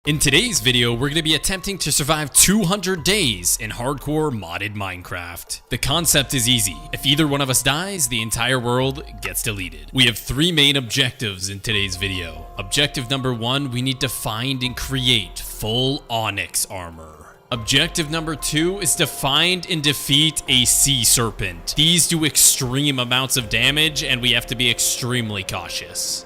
In today's video, we're going to be attempting to survive 200 days in hardcore modded Minecraft. The concept is easy. If either one of us dies, the entire world gets deleted. We have three main objectives in today's video. Objective number 1, we need to find and create full onyx armor. Objective number 2 is to find and defeat a sea serpent. These do extreme amounts of damage and we have to be extremely cautious.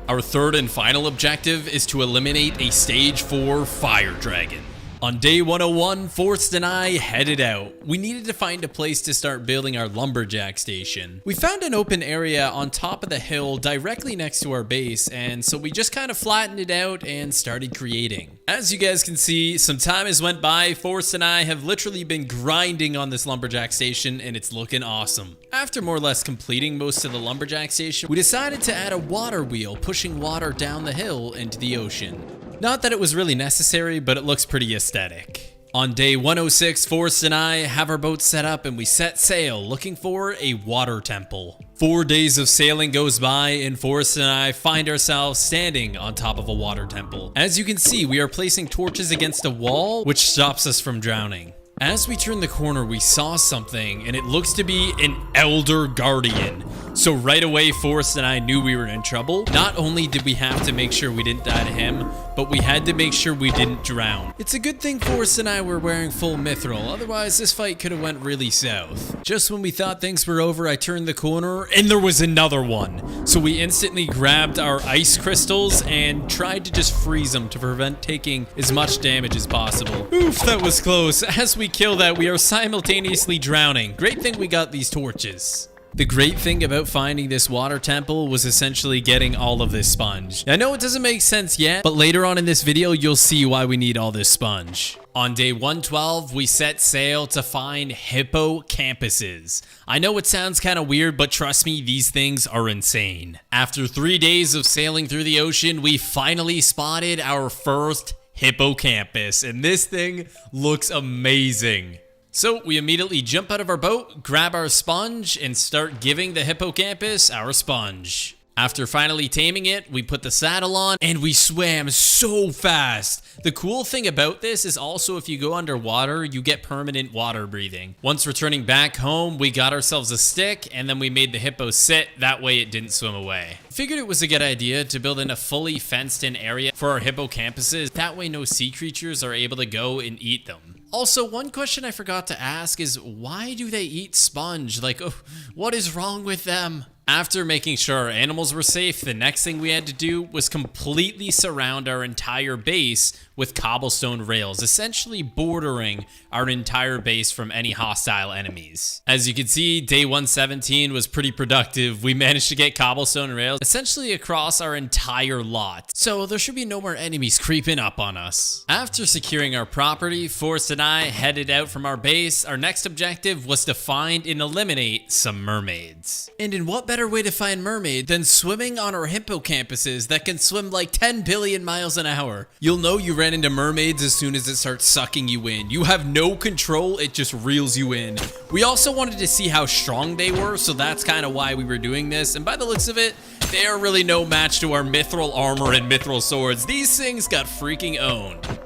Our third and final objective is to eliminate a stage 4 fire dragon. On day 101, Forrest and I headed out. We needed to find a place to start building our lumberjack station. We found an open area on top of the hill directly next to our base, and so we just kind of flattened it out and started creating. As you guys can see, some time has went by. Forrest and I have literally been grinding on this lumberjack station, and it's looking awesome. After more or less completing most of the lumberjack station, we decided to add a water wheel, pushing water down the hill into the ocean. Not that it was really necessary, but it looks pretty aesthetic. On day 106, Forrest and I have our boat set up and we set sail looking for a water temple. 4 days of sailing goes by and Forrest and I find ourselves standing on top of a water temple. As you can see, we are placing torches against a wall, which stops us from drowning. As we turn the corner, we saw something, and it looks to be an elder guardian. So right away, Forrest and I knew we were in trouble. Not only did we have to make sure we didn't die to him, but we had to make sure we didn't drown. It's a good thing Forrest and I were wearing full mithril, otherwise this fight could have went really south. Just when we thought things were over, I turned the corner, and there was another one. So we instantly grabbed our ice crystals and tried to just freeze them to prevent taking as much damage as possible. Oof, that was close. As we kill that, we are simultaneously drowning. Great thing we got these torches. The great thing about finding this water temple was essentially getting all of this sponge. I know it doesn't make sense yet, but later on in this video, you'll see why we need all this sponge. On day 112, we set sail to find hippocampuses. I know it sounds kind of weird, but trust me, these things are insane. After 3 days of sailing through the ocean, we finally spotted our first hippocampus, and this thing looks amazing. So we immediately jump out of our boat, grab our sponge, and start giving the hippocampus our sponge. After finally taming it, we put the saddle on, and we swam so fast. The cool thing about this is also if you go underwater, you get permanent water breathing. Once returning back home, we got ourselves a stick, and then we made the hippo sit, that way it didn't swim away. Figured it was a good idea to build in a fully fenced-in area for our hippocampuses, that way no sea creatures are able to go and eat them. Also, one question I forgot to ask is, why do they eat sponge? Like, oh, what is wrong with them? After making sure our animals were safe, the next thing we had to do was completely surround our entire base with cobblestone rails, essentially bordering our entire base from any hostile enemies. As you can see, day 117 was pretty productive. We managed to get cobblestone rails essentially across our entire lot, so there should be no more enemies creeping up on us. After securing our property, Forrest and I headed out from our base. Our next objective was to find and eliminate some mermaids. And in what better way to find mermaids than swimming on our hippocampuses that can swim like 10 billion miles an hour? You'll know you ran into mermaids as soon as it starts sucking you in. You have no control, it just reels you in. We also wanted to see how strong they were, so that's kind of why we were doing this. And by the looks of it, they are really no match to our mithril armor and mithril swords. These things got freaking owned.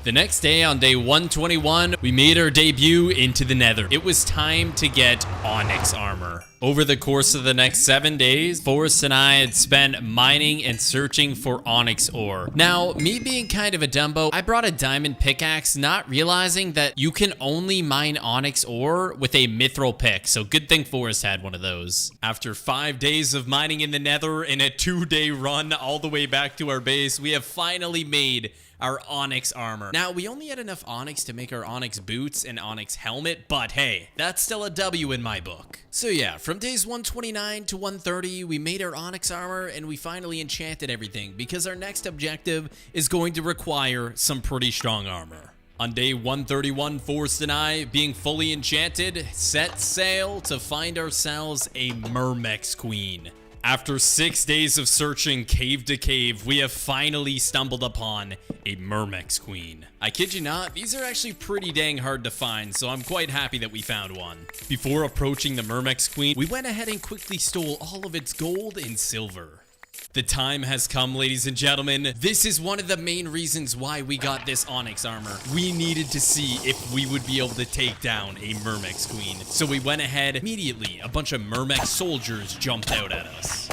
The next day, on day 121, we made our debut into the nether. It was time to get onyx armor. Over the course of the next 7 days, Forrest and I had spent mining and searching for onyx ore. Now, me being kind of a Dumbo, I brought a diamond pickaxe, not realizing that you can only mine onyx ore with a mithril pick, so good thing Forrest had one of those. After 5 days of mining in the nether and a 2-day run all the way back to our base, we have finally made our onyx armor. Now, we only had enough onyx to make our onyx boots and onyx helmet, but hey, that's still a W in my book. So yeah, from days 129 to 130, we made our onyx armor and we finally enchanted everything because our next objective is going to require some pretty strong armor. On day 131, Forrest and I, being fully enchanted, set sail to find ourselves a Mermex Queen. After 6 days of searching cave to cave, we have finally stumbled upon a Mermex Queen. I kid you not, these are actually pretty dang hard to find, so I'm quite happy that we found one. Before approaching the Mermex Queen, we went ahead and quickly stole all of its gold and silver. The time has come, ladies and gentlemen. This is one of the main reasons why we got this Onyx armor. We needed to see if we would be able to take down a Mermex Queen. So we went ahead immediately. A bunch of Mermex soldiers jumped out at us.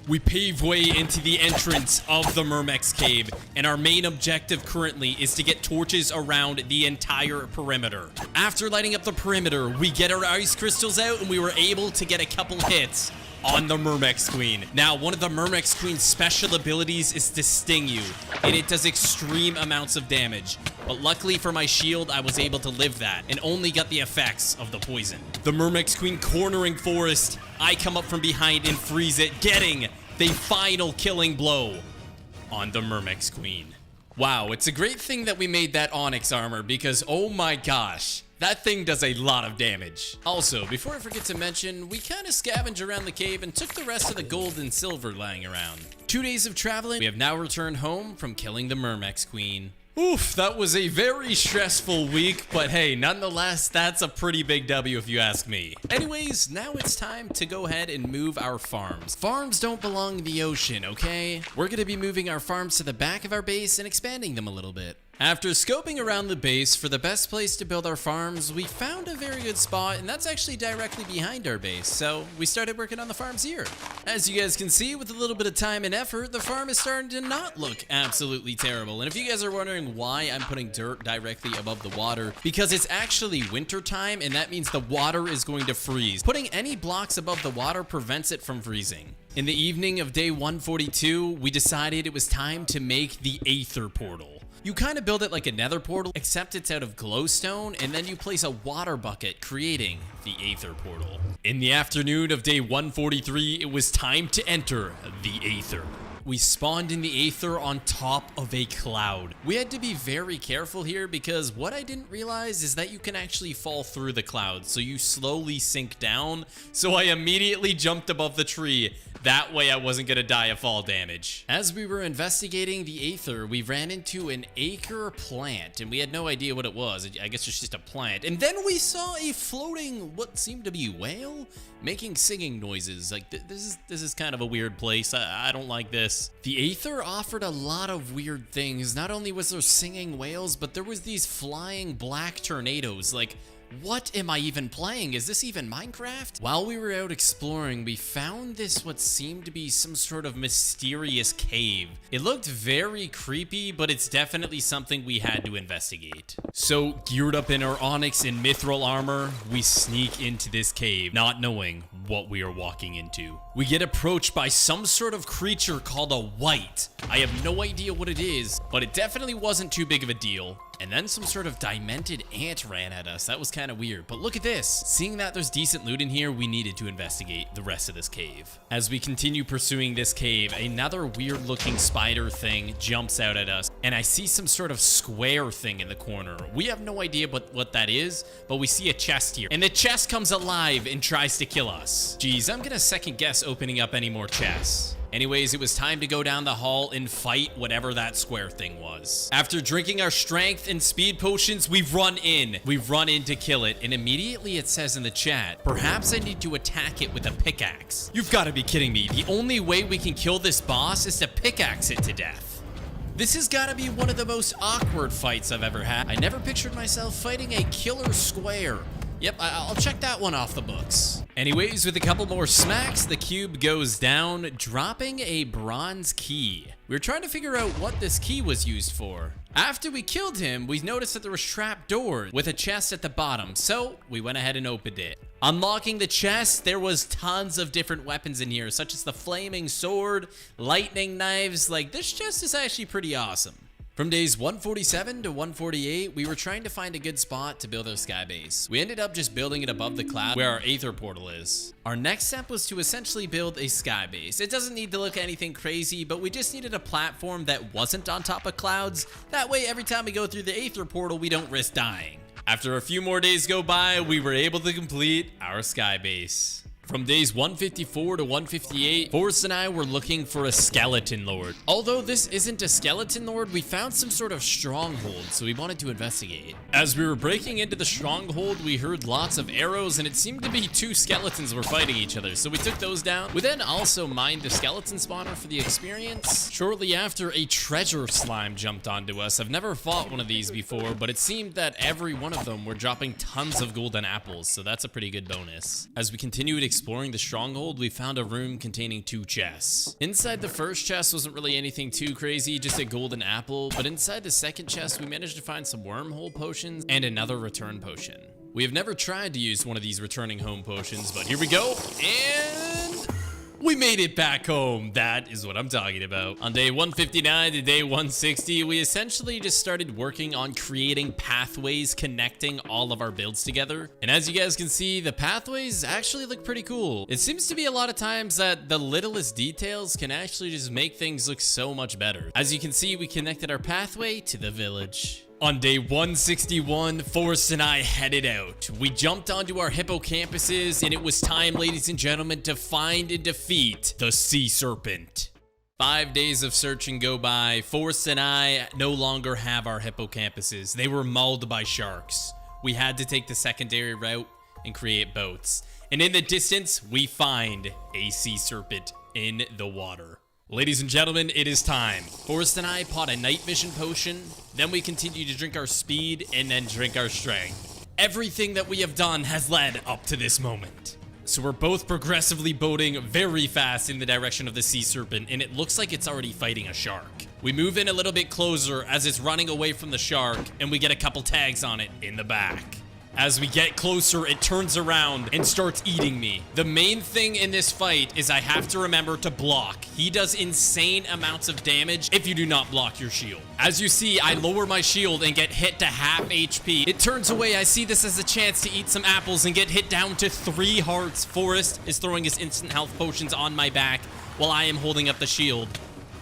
We pave way into the entrance of the Mermex cave, and our main objective currently is to get torches around the entire perimeter. After lighting up the perimeter, we get our ice crystals out, and we were able to get a couple hits on the Mermex Queen. Now, one of the Mermex Queen's special abilities is to sting you, and it does extreme amounts of damage. But luckily for my shield, I was able to live that and only got the effects of the poison. The Mermex Queen cornering Forest. I come up from behind and freeze it, getting the final killing blow on the Mermex Queen. Wow, it's a great thing that we made that Onyx armor because, oh my gosh, that thing does a lot of damage. Also, before I forget to mention, we kind of scavenged around the cave and took the rest of the gold and silver lying around. 2 days of traveling, we have now returned home from killing the Mermex Queen. Oof, that was a very stressful week, but hey, nonetheless, that's a pretty big W if you ask me. Anyways, now it's time to go ahead and move our farms. Farms don't belong in the ocean, okay? We're gonna be moving our farms to the back of our base and expanding them a little bit. After scoping around the base for the best place to build our farms, we found a very good spot, and that's actually directly behind our base, so we started working on the farms here. As you guys can see, with a little bit of time and effort, the farm is starting to not look absolutely terrible. And if you guys are wondering why I'm putting dirt directly above the water, because it's actually winter time, and that means the water is going to freeze. Putting any blocks above the water prevents it from freezing. In the evening of day 142, we decided it was time to make the Aether Portal. You kind of build it like a nether portal, except it's out of glowstone, and then you place a water bucket, creating the Aether Portal. In the afternoon of day 143, it was time to enter the Aether. We spawned in the Aether on top of a cloud. We had to be very careful here because what I didn't realize is that you can actually fall through the clouds, so you slowly sink down. So I immediately jumped above the tree. That way I wasn't gonna die of fall damage. As we were investigating the Aether, we ran into an acre plant, and we had no idea what it was. I guess it's just a plant. And then we saw a floating, what seemed to be whale, making singing noises. Like, this is kind of a weird place. I don't like this. The Aether offered a lot of weird things. Not only was there singing whales, but there was these flying black tornadoes. Like, what am I even playing? Is this even Minecraft? While we were out exploring, we found this what seemed to be some sort of mysterious cave. It looked very creepy, but it's definitely something we had to investigate. So, geared up in our Onyx and Mithril armor, we sneak into this cave, not knowing what we are walking into. We get approached by some sort of creature called a wight. I have no idea what it is, but it definitely wasn't too big of a deal. And then some sort of demented ant ran at us. That was kind of weird, but look at this. Seeing that there's decent loot in here, we needed to investigate the rest of this cave. As we continue pursuing this cave, another weird looking spider thing jumps out at us, and I see some sort of square thing in the corner. We have no idea what that is, but we see a chest here, and the chest comes alive and tries to kill us. Geez, I'm gonna second guess opening up any more chests. Anyways, it was time to go down the hall and fight whatever that square thing was. After drinking our strength and speed potions, we run in. We run in to kill it, and immediately it says in the chat, perhaps I need to attack it with a pickaxe. You've got to be kidding me. The only way we can kill this boss is to pickaxe it to death. This has got to be one of the most awkward fights I've ever had. I never pictured myself fighting a killer square. Yep, I'll check that one off the books. Anyways, with a couple more smacks, the cube goes down, dropping a bronze key. We were trying to figure out what this key was used for. After we killed him, we noticed that there was trap doors with a chest at the bottom, so we went ahead and opened it. Unlocking the chest, there was tons of different weapons in here, such as the flaming sword, lightning knives. Like, this chest is actually pretty awesome. From days 147 to 148, we were trying to find a good spot to build our sky base. We ended up just building it above the cloud where our Aether Portal is. Our next step was to essentially build a sky base. It doesn't need to look anything crazy, but we just needed a platform that wasn't on top of clouds. That way, every time we go through the Aether Portal, we don't risk dying. After a few more days go by, we were able to complete our sky base. From days 154 to 158, Forrest and I were looking for a skeleton lord. Although this isn't a skeleton lord, we found some sort of stronghold, so we wanted to investigate. As we were breaking into the stronghold, we heard lots of arrows, and it seemed to be two skeletons were fighting each other, so we took those down. We then also mined the skeleton spawner for the experience. Shortly after, a treasure slime jumped onto us. I've never fought one of these before, but it seemed that every one of them were dropping tons of golden apples, so that's a pretty good bonus. As we continued exploring the stronghold, we found a room containing 2 chests. Inside the first chest wasn't really anything too crazy, just a golden apple, but inside the second chest we managed to find some wormhole potions and another return potion. We have never tried to use one of these returning home potions, but here we go, and we made it back home. That is what I'm talking about. On day 159 to day 160, we essentially just started working on creating pathways connecting all of our builds together. And as you guys can see, the pathways actually look pretty cool. It seems to be a lot of times that the littlest details can actually just make things look so much better. As you can see, we connected our pathway to the village. On day 161, Forrest and I headed out. We jumped onto our hippocampuses, and it was time, ladies and gentlemen, to find and defeat the sea serpent. 5 days of searching go by. Forrest and I no longer have our hippocampuses. They were mauled by sharks. We had to take the secondary route and create boats. And in the distance, we find a sea serpent in the water. Ladies and gentlemen, it is time. Forrest and I bought a night vision potion, then we continue to drink our speed, and then drink our strength. Everything that we have done has led up to this moment. So we're both progressively boating very fast in the direction of the sea serpent, and it looks like it's already fighting a shark. We move in a little bit closer as it's running away from the shark, and we get a couple tags on it in the back. As we get closer, it turns around and starts eating me. The main thing in this fight is I have to remember to block. He does insane amounts of damage if you do not block your shield. As you see, I lower my shield and get hit to half HP. It turns away. I see this as a chance to eat some apples and get hit down to 3 hearts. Forrest is throwing his instant health potions on my back while I am holding up the shield.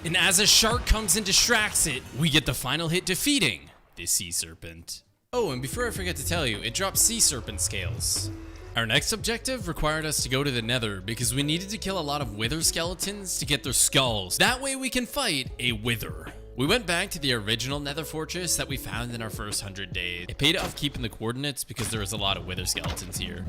And as a shark comes and distracts it, we get the final hit, defeating the sea serpent. Oh, and before I forget to tell you, it drops sea serpent scales. Our next objective required us to go to the nether because we needed to kill a lot of wither skeletons to get their skulls. That way we can fight a wither. We went back to the original nether fortress that we found in our first 100 days. It paid off keeping the coordinates because there was a lot of wither skeletons here.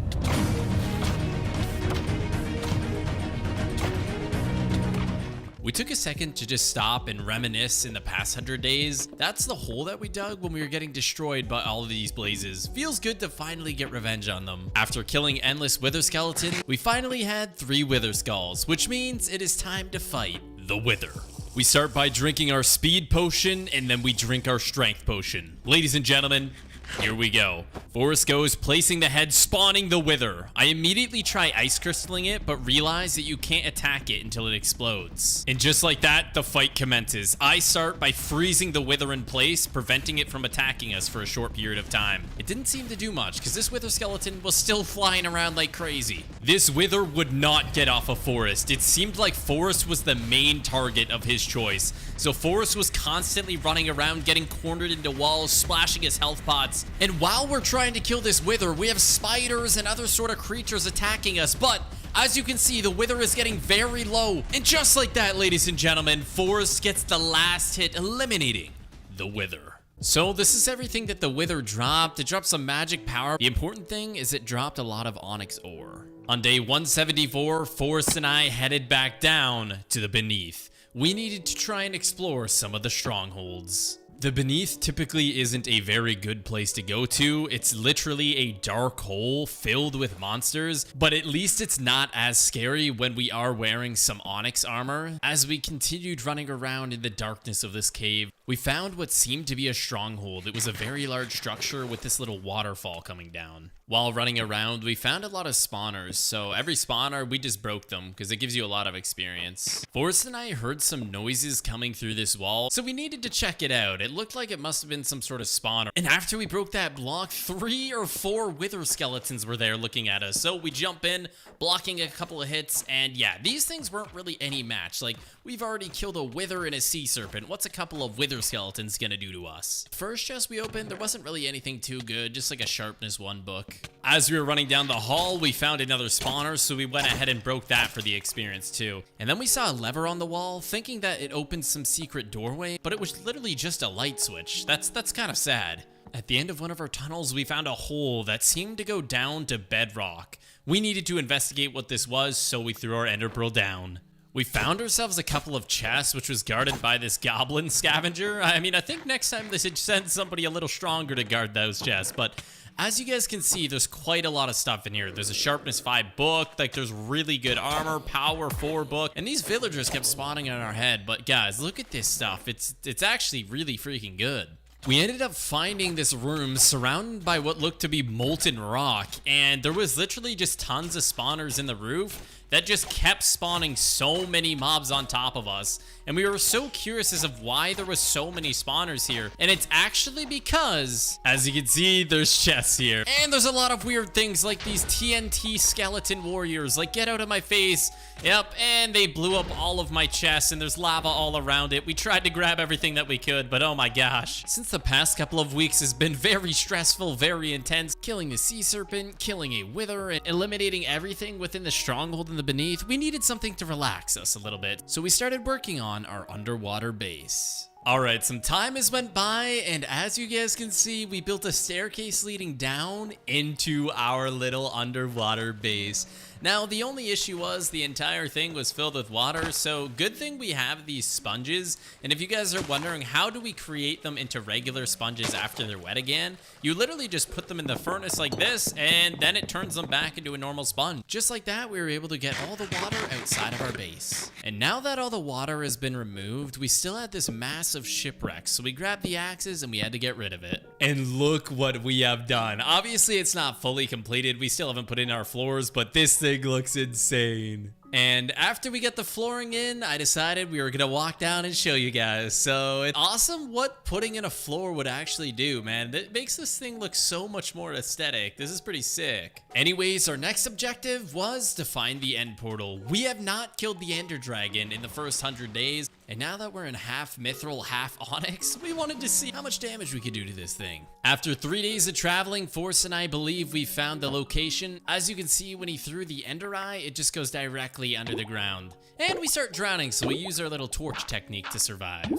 We took a second to just stop and reminisce in the past 100 days. That's the hole that we dug when we were getting destroyed by all of these blazes. Feels good to finally get revenge on them. After killing endless wither skeletons, we finally had 3 wither skulls, which means it is time to fight the wither. We start by drinking our speed potion, and then we drink our strength potion. Ladies and gentlemen, here we go. Forrest goes, placing the head, spawning the wither. I immediately try ice crystalling it, but realize that you can't attack it until it explodes. And just like that, the fight commences. I start by freezing the wither in place, preventing it from attacking us for a short period of time. It didn't seem to do much, because this wither skeleton was still flying around like crazy. This wither would not get off of Forrest. It seemed like Forrest was the main target of his choice. So Forrest was constantly running around, getting cornered into walls, splashing his health pots. And while we're trying to kill this wither, we have spiders and other sort of creatures attacking us. But as you can see, the wither is getting very low. And just like that, ladies and gentlemen, Forrest gets the last hit, eliminating the wither. So this is everything that the wither dropped. It dropped some magic power. The important thing is it dropped a lot of onyx ore. On day 174, Forrest and I headed back down to the Beneath. We needed to try and explore some of the strongholds. The Beneath typically isn't a very good place to go to. It's literally a dark hole filled with monsters, but at least it's not as scary when we are wearing some onyx armor. As we continued running around in the darkness of this cave, we found what seemed to be a stronghold. It was a very large structure with this little waterfall coming down. While running around, we found a lot of spawners, so every spawner, we just broke them because it gives you a lot of experience. Forrest and I heard some noises coming through this wall, so we needed to check it out. It looked like it must have been some sort of spawner. And after we broke that block, 3 or 4 wither skeletons were there looking at us. So we jump in, blocking a couple of hits, and yeah, these things weren't really any match. Like, we've already killed a wither and a sea serpent. What's a couple of wither wither skeleton's gonna do to us. First chest we opened, there wasn't really anything too good, just like a sharpness 1 book. As we were running down the hall, we found another spawner, so we went ahead and broke that for the experience too. And then we saw a lever on the wall, thinking that it opened some secret doorway, but it was literally just a light switch. That's kind of sad. At the end of one of our tunnels, we found a hole that seemed to go down to bedrock. We needed to investigate what this was, so we threw our ender pearl down. We found ourselves a couple of chests, which was guarded by this goblin scavenger. I mean, I think next time they should send somebody a little stronger to guard those chests, but as you guys can see, there's quite a lot of stuff in here. There's a sharpness 5 book, like there's really good armor, power 4 book, and these villagers kept spawning on our head, but guys, look at this stuff. It's actually really freaking good. We ended up finding this room surrounded by what looked to be molten rock, and there was literally just tons of spawners in the roof that just kept spawning so many mobs on top of us, and we were so curious as of why there was so many spawners here, and it's actually because, as you can see, there's chests here, and there's a lot of weird things like these TNT skeleton warriors, like get out of my face. Yep, and they blew up all of my chests, and there's lava all around it. We tried to grab everything that we could, but oh my gosh. Since the past couple of weeks has been very stressful, very intense, killing the sea serpent, killing a wither, and eliminating everything within the stronghold in the beneath, we needed something to relax us a little bit. So we started working on our underwater base. Alright, some time has went by, and as you guys can see, we built a staircase leading down into our little underwater base. Now, the only issue was the entire thing was filled with water, so good thing we have these sponges. And if you guys are wondering, how do we create them into regular sponges after they're wet again? You literally just put them in the furnace like this, and then it turns them back into a normal sponge. Just like that, we were able to get all the water outside of our base. And now that all the water has been removed, we still had this massive shipwreck, so we grabbed the axes and we had to get rid of it. And look what we have done. Obviously, it's not fully completed. We still haven't put in our floors, but this thing looks insane. And after we get the flooring in, I decided we were gonna walk down and show you guys. So it's awesome what putting in a floor would actually do, man. It makes this thing look so much more aesthetic. This is pretty sick. Anyways, our next objective was to find the end portal. We have not killed the ender dragon in the first 100 days. And now that we're in half mithril, half onyx, we wanted to see how much damage we could do to this thing. After 3 days of traveling, Forrest and I believe we found the location. As you can see, when he threw the ender eye, it just goes directly under the ground. And we start drowning, so we use our little torch technique to survive.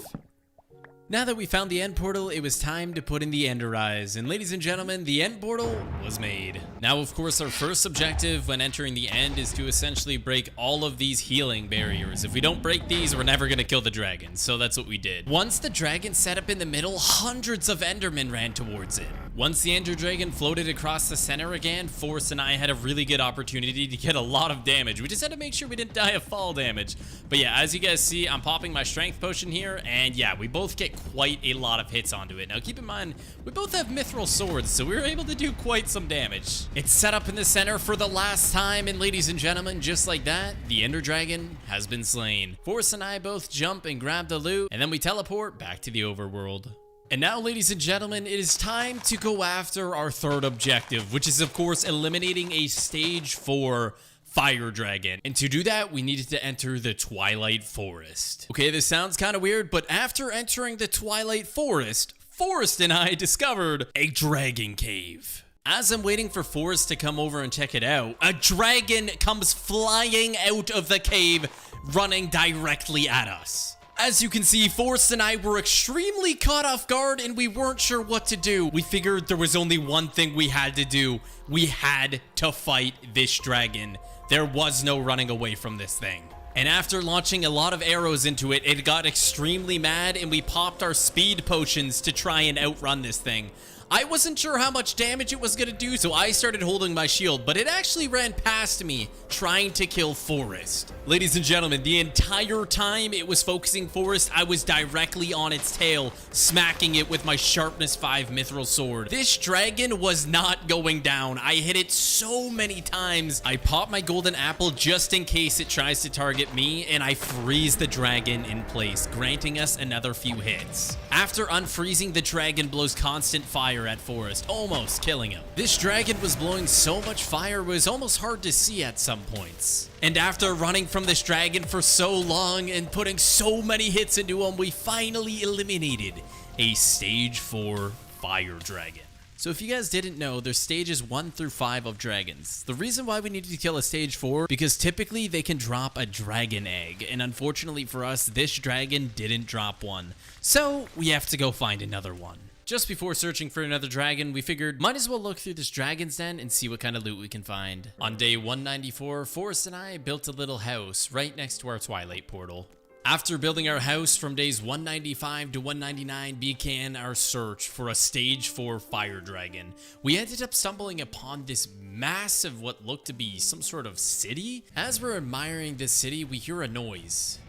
Now that we found the end portal, it was time to put in the ender eyes, and ladies and gentlemen, the end portal was made. Now, of course, our first objective when entering the end is to essentially break all of these healing barriers. If we don't break these, we're never gonna kill the dragon, so that's what we did. Once the dragon set up in the middle, hundreds of endermen ran towards it. Once the ender dragon floated across the center again, Forrest and I had a really good opportunity to get a lot of damage. We just had to make sure we didn't die of fall damage. But yeah, as you guys see, I'm popping my strength potion here, and yeah, we both get quite a lot of hits onto it. Now keep in mind, we both have mithril swords, so we were able to do quite some damage. It's set up in the center for the last time, and ladies and gentlemen, just like that, the ender dragon has been slain. Forrest and I both jump and grab the loot, and then we teleport back to the overworld. And now, ladies and gentlemen, it is time to go after our third objective, which is of course eliminating a stage 4 fire dragon. And to do that, we needed to enter the Twilight Forest. Okay, this sounds kind of weird, but after entering the Twilight Forest, Forrest and I discovered a dragon cave. As I'm waiting for Forrest to come over and check it out, a dragon comes flying out of the cave, running directly at us. As you can see, Forrest and I were extremely caught off guard and we weren't sure what to do. We figured there was only one thing we had to do. We had to fight this dragon. There was no running away from this thing. And after launching a lot of arrows into it, it got extremely mad and we popped our speed potions to try and outrun this thing. I wasn't sure how much damage it was gonna do, so I started holding my shield, but it actually ran past me, trying to kill Forrest. Ladies and gentlemen, the entire time it was focusing Forrest, I was directly on its tail, smacking it with my sharpness 5 mithril sword. This dragon was not going down. I hit it so many times. I pop my golden apple just in case it tries to target me, and I freeze the dragon in place, granting us another few hits. After unfreezing, the dragon blows constant fire fire at Forrest, almost killing him. This dragon was blowing so much fire it was almost hard to see at some points. And after running from this dragon for so long and putting so many hits into him, we finally eliminated a stage 4 fire dragon. So if you guys didn't know, there's stages 1 through 5 of dragons. The reason why we needed to kill a stage 4, because typically they can drop a dragon egg, and unfortunately for us, this dragon didn't drop one. So we have to go find another one. Just before searching for another dragon, we figured might as well look through this dragon's den and see what kind of loot we can find. On day 194, Forrest and I built a little house right next to our Twilight portal. After building our house from days 195 to 199 began our search for a stage 4 fire dragon. We ended up stumbling upon this massive what looked to be some sort of city. As we're admiring this city, we hear a noise.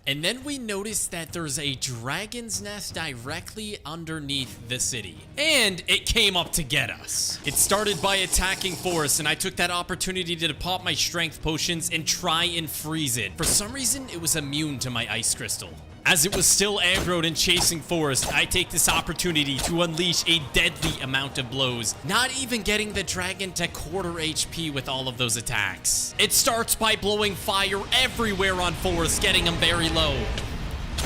And then we noticed that there's a dragon's nest directly underneath the city. And it came up to get us. It started by attacking Forrest, and I took that opportunity to pop my strength potions and try and freeze it. For some reason, it was immune to my ice crystal. As it was still aggroed and chasing Forrest, I take this opportunity to unleash a deadly amount of blows, not even getting the dragon to quarter HP with all of those attacks. It starts by blowing fire everywhere on Forrest, getting him very low.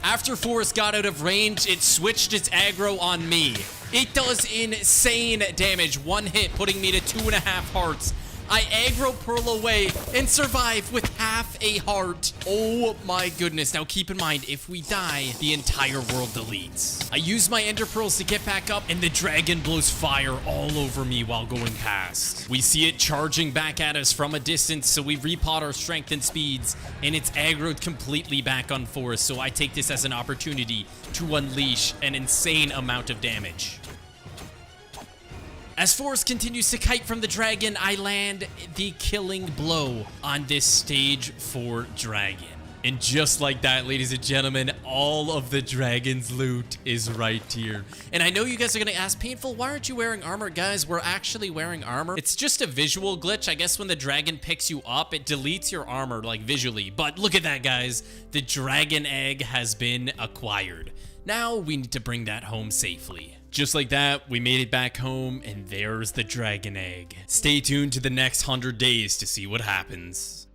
After Forrest got out of range, it switched its aggro on me. It does insane damage, one hit putting me to 2.5 hearts. I aggro Pearl away and survive with half a heart. Oh my goodness. Now keep in mind, if we die, the entire world deletes. I use my ender pearls to get back up, and the dragon blows fire all over me while going past. We see it charging back at us from a distance, so we repot our strength and speeds, and it's aggroed completely back on Forrest, so I take this as an opportunity to unleash an insane amount of damage. As Forrest continues to kite from the dragon, I land the killing blow on this stage 4 dragon. And just like that, ladies and gentlemen, all of the dragon's loot is right here. And I know you guys are going to ask, Painful, why aren't you wearing armor? Guys, we're actually wearing armor. It's just a visual glitch. I guess when the dragon picks you up, it deletes your armor, like visually. But look at that, guys. The dragon egg has been acquired. Now we need to bring that home safely. Just like that, we made it back home, and there's the dragon egg. Stay tuned to the next 100 days to see what happens.